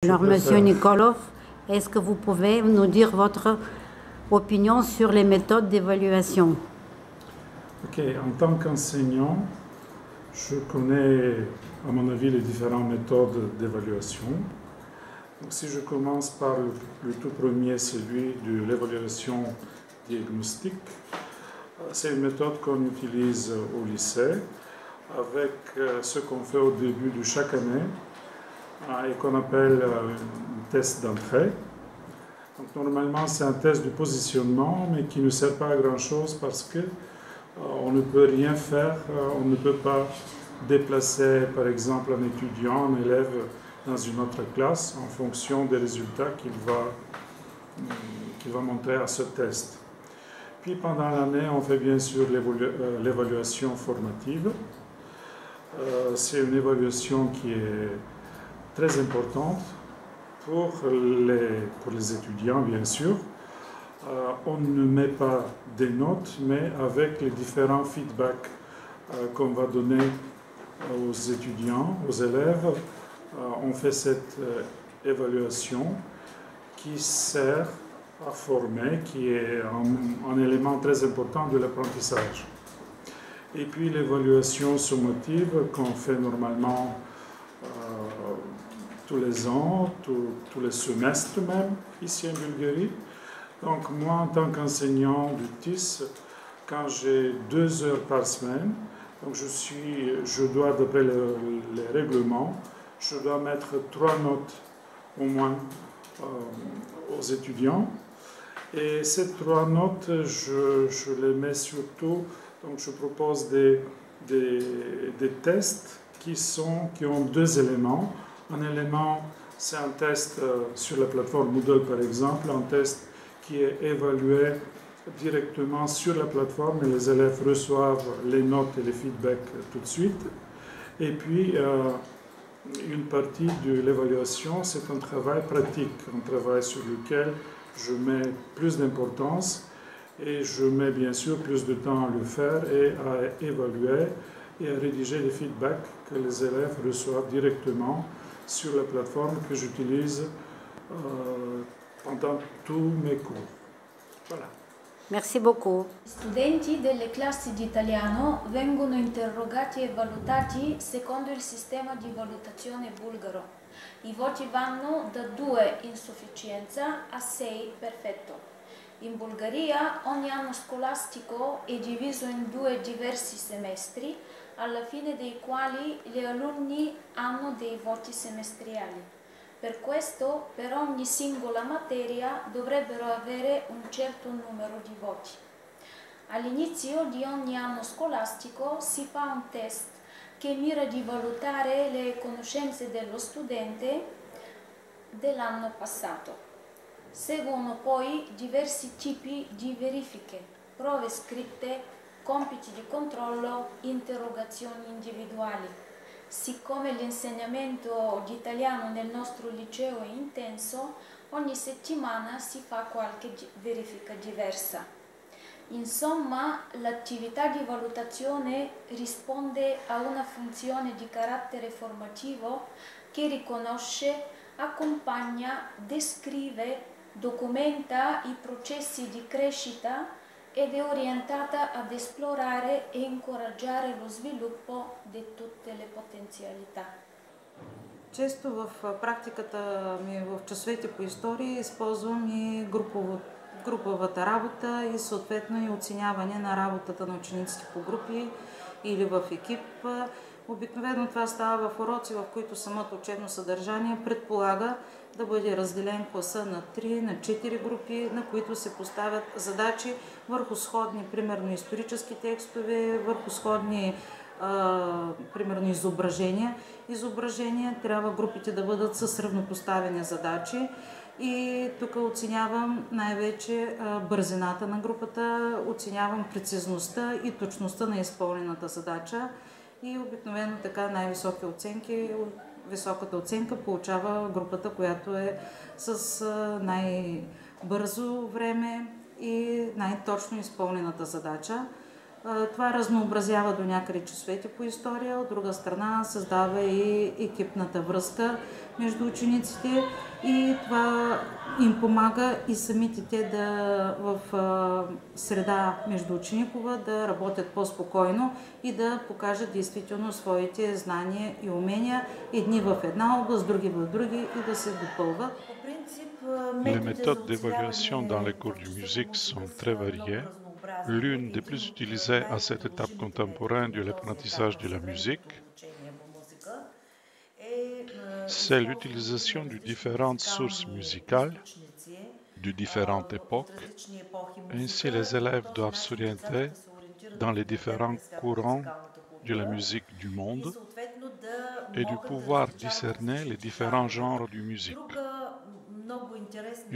Alors, Monsieur Nikolov, est-ce que vous pouvez nous dire votre opinion sur les méthodes d'évaluation? Ok, en tant qu'enseignant, je connais, à mon avis, les différentes méthodes d'évaluation. Donc, si je commence par le tout premier, celui de l'évaluation diagnostique, c'est une méthode qu'on utilise au lycée avec ce qu'on fait au début de chaque année et qu'on appelle un test d'entrée. Donc, normalement, c'est un test de positionnement, mais qui ne sert pas à grand-chose parce que on ne peut rien faire, on ne peut pas déplacer, par exemple, un étudiant, un élève dans une autre classe en fonction des résultats qu'il va montrer à ce test. Puis pendant l'année, on fait bien sûr l'évaluation formative. C'est une évaluation qui est très importante pour les étudiants, bien sûr. On ne met pas des notes, mais avec les différents feedbacks qu'on va donner aux étudiants, aux élèves, on fait cette évaluation qui sert à former, qui est un élément très important de l'apprentissage. Et puis l'évaluation summative qu'on fait normalement tous les ans, tous les semestres même, ici en Bulgarie. Donc moi, en tant qu'enseignant du TIS, quand j'ai 2 heures par semaine, donc je dois, d'après les règlements, je dois mettre 3 notes au moins aux étudiants. Et ces 3 notes, je les mets surtout, donc je propose des tests qui ont 2 éléments. Un élément, c'est un test sur la plateforme Moodle par exemple, un test qui est évalué directement sur la plateforme et les élèves reçoivent les notes et les feedbacks tout de suite. Et puis, une partie de l'évaluation, c'est un travail pratique, un travail sur lequel je mets plus d'importance et je mets bien sûr plus de temps à le faire et à évaluer et à rédiger les feedbacks que les élèves reçoivent directement sur la plateforme que j'utilise pendant tous mes cours. Voilà. Merci beaucoup. Gli studenti delle classi di italiano vengono interrogati e valutati secondo il sistema di valutazione bulgaro. I voti vanno da 2 insufficienza a 6 perfetto. In Bulgaria ogni anno scolastico è diviso in 2 diversi semestri, alla fine dei quali gli alunni hanno dei voti semestriali. Per questo, per ogni singola materia dovrebbero avere un certo numero di voti. All'inizio di ogni anno scolastico si fa un test che mira di valutare le conoscenze dello studente dell'anno passato. Seguono poi diversi tipi di verifiche, prove scritte, compiti di controllo, interrogazioni individuali. Siccome l'insegnamento di italiano nel nostro liceo è intenso, ogni settimana si fa qualche verifica diversa. Insomma, l'attività di valutazione risponde a una funzione di carattere formativo che riconosce, accompagna, descrive, documenta i processi di crescita ed è orientata ad esplorare e incoraggiare lo sviluppo di tutte le potenzialità. Често в практиката ми в часовете по история използвам и груповата работа и съответно и оценяване на работата на учениците по групи или в екип. Обикновено това става в уроци, в които самото учебно съдържание предполага да бъде разделен класа на 3, на 4 групи, на които се поставят задачи върху сходни, примерно исторически текстове, върху сходни примерно изображения. Трябва групите да бъдат с равнопоставени задачи. И тук оценявам най-вече бързината на групата, оценявам прецизността и точността на изпълнената задача. И обикновено така високата оценка получава групата, която е с най-бързо време и най-точно изпълнената задача. Това разнообразява до някъде часовете по история, от друга страна създава и екипната връзка между учениците и това им помага и самите те в среда между ученикова да работят по-спокойно и да покажат действително своите знания и умения, едни в една област, други в други и да се допълват. Les méthodes d'évaluation dans les cours de musique sont très variées. L'une des plus utilisées à cette étape contemporaine de l'apprentissage de la musique, c'est l'utilisation de différentes sources musicales, de différentes époques. Ainsi, les élèves doivent s'orienter dans les différents courants de la musique du monde et de pouvoir discerner les différents genres de musique.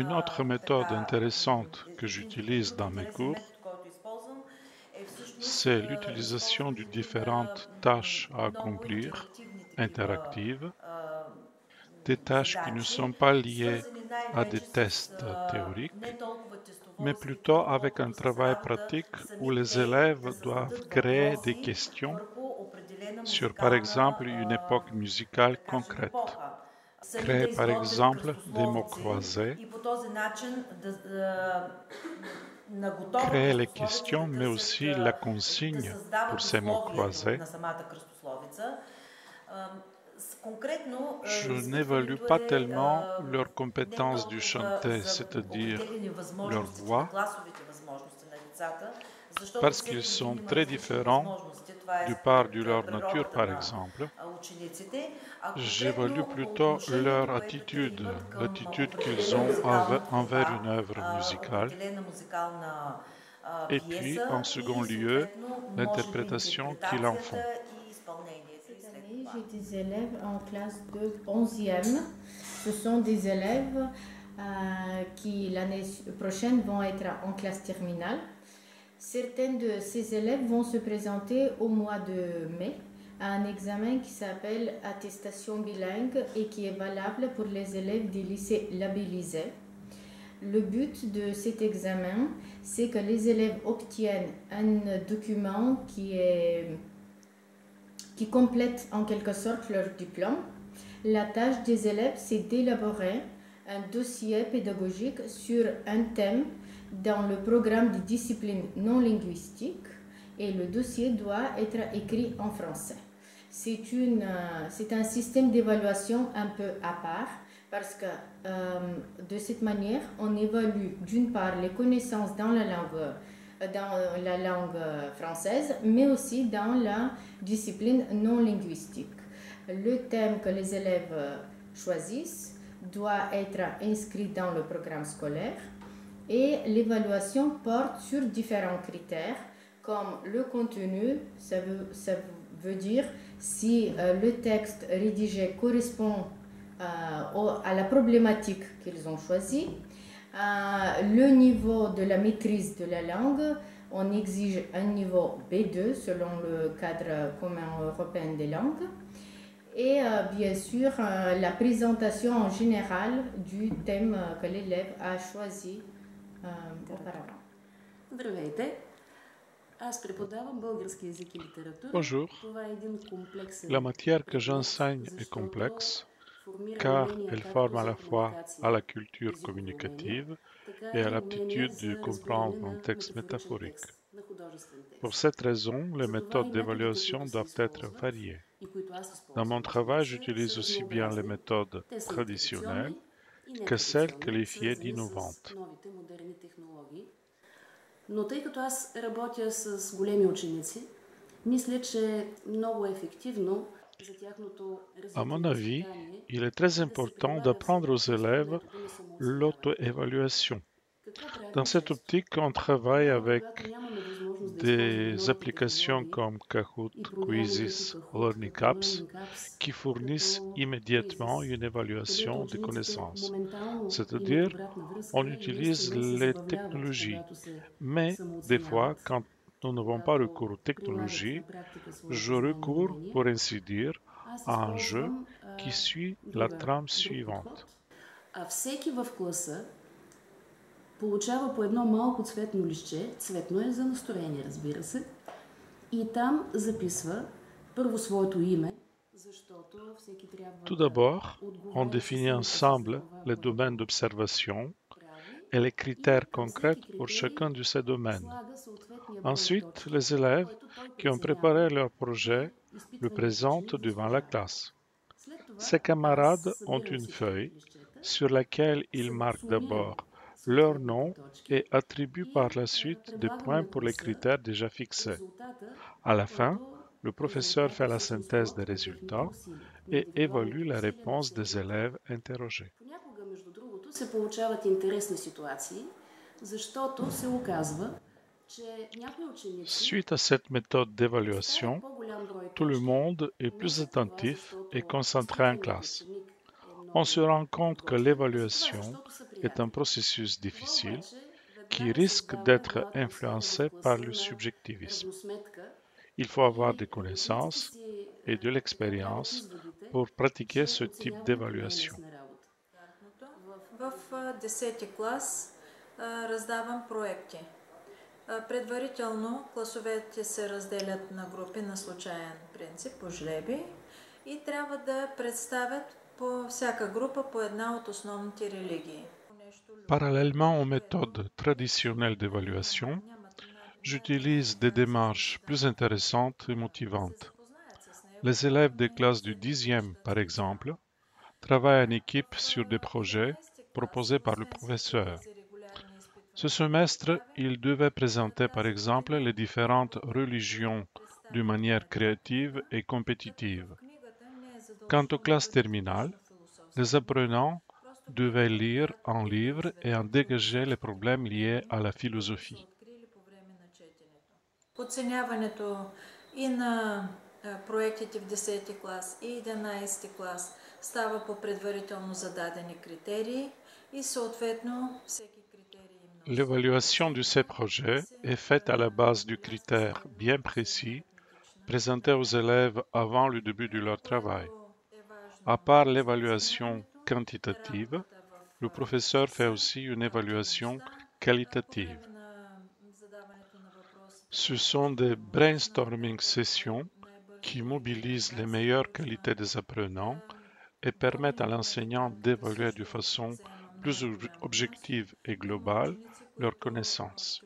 Une autre méthode intéressante que j'utilise dans mes cours, c'est l'utilisation de différentes tâches à accomplir, interactives, des tâches qui ne sont pas liées à des tests théoriques, mais plutôt avec un travail pratique où les élèves doivent créer des questions sur, par exemple, une époque musicale concrète. Créer, par exemple, des mots croisés, créer les questions, mais aussi la consigne pour ces mots croisés. Je n'évalue pas tellement leurs compétences du chanter, c'est-à-dire leur voix, parce qu'ils sont très différents du part de leur nature, par exemple. J'évalue plutôt leur attitude, l'attitude qu'ils ont envers une œuvre musicale. Et puis, en second lieu, l'interprétation qu'ils en font. J'ai des élèves en classe de 11e. Ce sont des élèves qui l'année prochaine vont être en classe terminale. Certains de ces élèves vont se présenter au mois de mai à un examen qui s'appelle attestation bilingue et qui est valable pour les élèves des lycées labellisés. Le but de cet examen, c'est que les élèves obtiennent un document qui complète en quelque sorte leur diplôme. La tâche des élèves, c'est d'élaborer un dossier pédagogique sur un thème dans le programme de discipline non linguistique et le dossier doit être écrit en français. C'est un système d'évaluation un peu à part parce que de cette manière, on évalue d'une part les connaissances dans la langue française, mais aussi dans la discipline non linguistique. Le thème que les élèves choisissent doit être inscrit dans le programme scolaire et l'évaluation porte sur différents critères comme le contenu, ça veut dire si le texte rédigé correspond à la problématique qu'ils ont choisie. Le niveau de la maîtrise de la langue, on exige un niveau B2 selon le cadre commun européen des langues. Et bien sûr, la présentation en général du thème que l'élève a choisi auparavant. Bonjour. La matière que j'enseigne est complexe, car elle forme à la fois à la culture communicative et à l'aptitude de comprendre un texte métaphorique. Pour cette raison, les méthodes d'évaluation doivent être variées. Dans mon travail, j'utilise aussi bien les méthodes traditionnelles que celles qualifiées d'innovantes. Но тъй като аз работя с големи ученици, мисля, че е много ефективно за тяхното À mon avis, il est très important d'apprendre aux élèves l'auto-évaluation. Dans cette optique, on travaille avec des applications comme Kahoot, Quizzes, Learning Apps qui fournissent immédiatement une évaluation des connaissances. C'est-à-dire, on utilise les technologies, mais des fois, quand nous n'avons pas recours aux technologies, je recours, pour ainsi dire, à un jeu qui suit la trame suivante. получава по едно малко цветно листче, цветно е за настроение, разбира се, и там записва първо своето име, защото всеки трябва Tout да d'abord, on отговаря définit със себе си за ensemble това, les което domaines d'observation прави, et les и critères към concrets всеки pour критерий chacun de ces domaines. слага съответния брой Ensuite, точки, les élèves който той qui ont преценява préparé leur за projet le изпитваните présentent ученик devant la заслужава. classe. След това Ses camarades аз ont събирам une всички feuille листчета, sur laquelle ils marquent сумирам d'abord leur съответните nom точки et attribuent par и la suite des предлагам points на pour les класа critères déjà fixés. резултата, À la fin, който le professeur fait резултат е la всъщност synthèse плод des на техните résultats усилия, на et évalue индивидуалните la усилия на réponse des всеки от тях. élèves interrogés. Понякога, между другото, се получават интересни ситуации, защото се оказва, че някои ученици Suite à cette méthode представят d'évaluation, по-голям брой tout le точки, monde est но plus за това, attentif et защото concentré en изпитваният classe. ученик е On se много rend compte que подготвен, а за това, l'évaluation защото са est un приятели. processus Това difficile обаче qui веднага risque създава d'être една атмосфера в influencé par класа le на subjectivisme. равносметка Il faut avoir и des учениците connaissances си et de така правят l'expérience изводите, pour pratiquer че ce type оценяването не е d'évaluation. лесна работа. В 10-ти клас раздавам проекти. Предварително класовете се разделят на групи на случайен принцип, по жребий, и трябва да представят по всяка група по една от основните религии. Parallèlement aux méthodes traditionnelles d'évaluation, j'utilise des démarches plus intéressantes et motivantes. Les élèves des classes du 10e, par exemple, travaillent en équipe sur des projets proposés par le professeur. Ce semestre, ils devaient présenter par exemple les différentes religions d'une manière créative et compétitive. Quant aux classes terminales, les apprenants devaient lire un livre et en dégager les problèmes liés à la philosophie. Оценяването и на проектите в 10-ти клас и 11-ти клас става по предварително зададени критерии и съответно всеки критерий има. L'évaluation de ces projets est faite à la base du critère bien précis présenté aux élèves avant le début de leur travail. À part l'évaluation quantitative, le professeur fait aussi une évaluation qualitative. Ce sont des brainstorming sessions qui mobilisent les meilleures qualités des apprenants et permettent à l'enseignant d'évaluer de façon plus objective et globale leurs connaissances.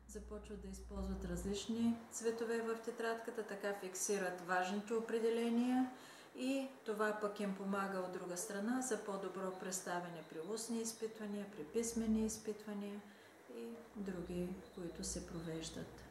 Започват да използват различни цветове в тетрадката, така фиксират важните определения и това пък им помага от друга страна за по-добро представяне при устни изпитвания, при писмени изпитвания и други, които се провеждат.